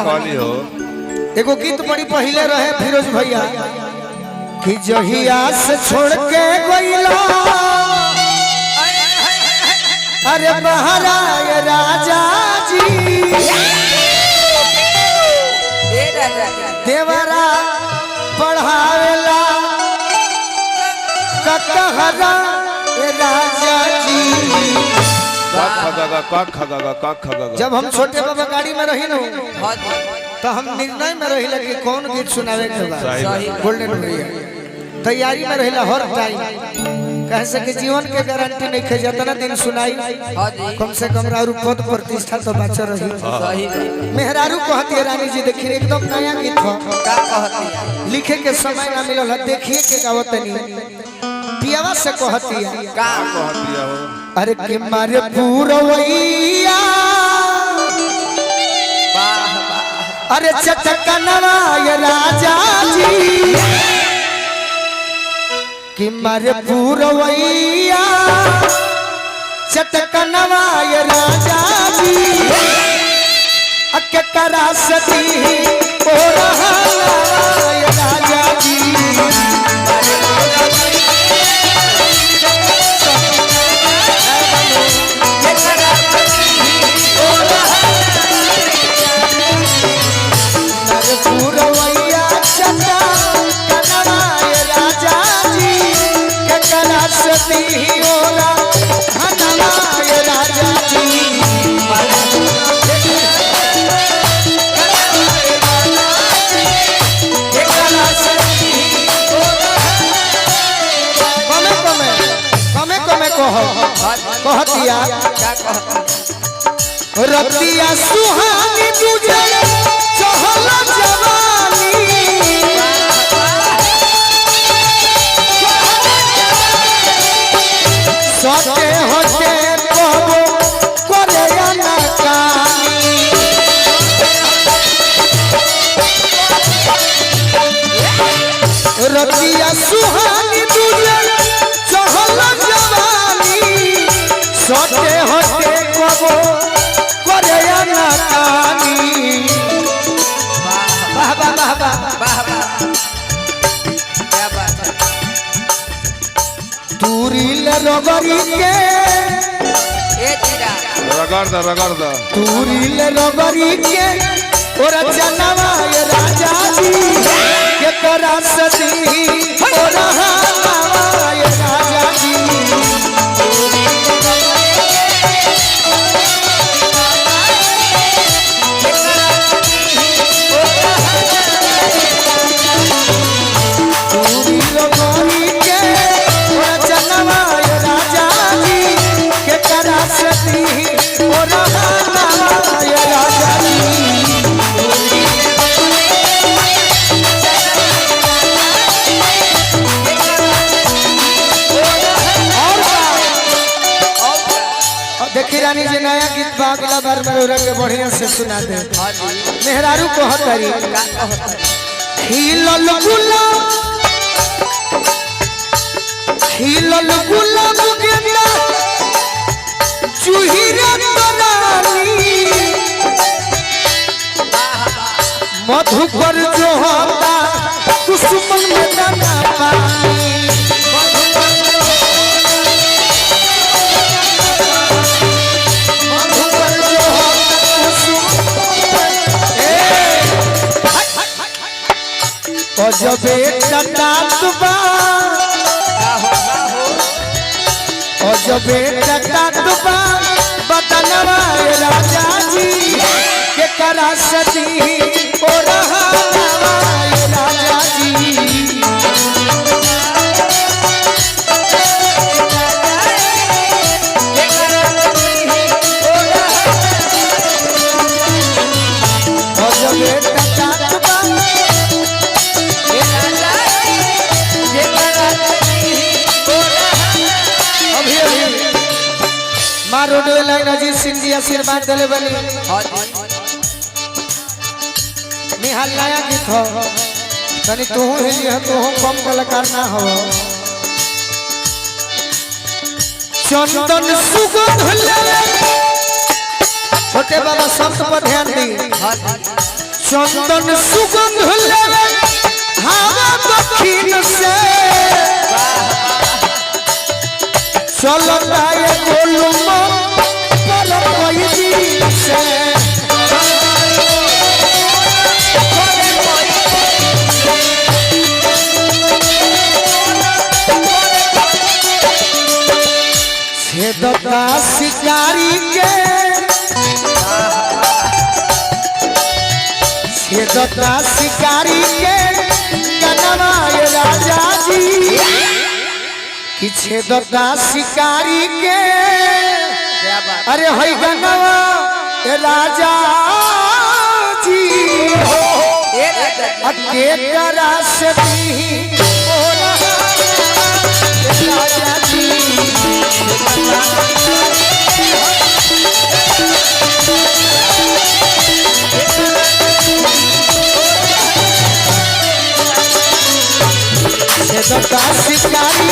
कहली हो एगो गीत बड़ी पहले रहे फिरोज भैया कि जहिया से छोड़ के गइला अरे बहरा ये राजा जी देवरा पढ़ावेला ककहरा ये राजा जी। जब हम छोटे बाबा गाड़ी में रही ना तो हम निर्णय में रही कि कौन गीत सुनावे के बाद गोल्डन भैया तैयारी में रहिला हर टाइम कह सके जीवन के गारंटी नहीं खे जितना दिन सुनाई कम से कम रारू पद प्रतिष्ठा तो बच रही। मेहरारू कहती है रानी जी देखिए एकदम नया गीत हो लिखे के समय ना मिलल है देखिए के गावत नहीं पियावा से कहती है का कहती है हो अरे के मारे पूरवैया अरे चटकनवा ये राजा जी कि मारे पूरवैया चटकनवा ये राजा जी अकरा सती ओ रहा ये राजा जी कहतिया रतिया सुहानी तुझे चहल जवानी सटे होते कबो करे अनकानी रतिया सुहानी तुझे चहल सोते होते कबो करे अनकानी वाह वाह वाह वाह क्या बात है तूरील रगड़ी के ए तीरा रगड़ दा तूरील रगड़ी के और जनवा ये राजा जी के करा सदी और हवा ये राजा जी देखी रानी जी नया गीत अगला बार में के बढ़िया से सुना दे मेहरारू को हतरी खिलल गुलाब गेंदा चुहिरा बनानी मधुकर जो होता कुसुमन में दाना पानी अजबे टटातबा अजबे टटातबा बदनवा राजा जी के करा सती ओ रहा राजा जी अजबे टटातबा अजीत सिंह जी आशीर्वाद दिले बनी निहाल नया गीत हो तनी तू हिली है तू कम कलाकार ना हो चंदन सुगंध ले छोटे बाबा शब्द पर ध्यान दी चंदन सुगंध लेवे हवा दक्षिण से चलो लाए गोलुमा पर कोई दिन से छेदता शिकारी के छेदता शिकारी के गनवाए राजा जी कि छेदता शिकारी के अरे है गनवा राजा जी के करा से राजा जी छेदता शिकारी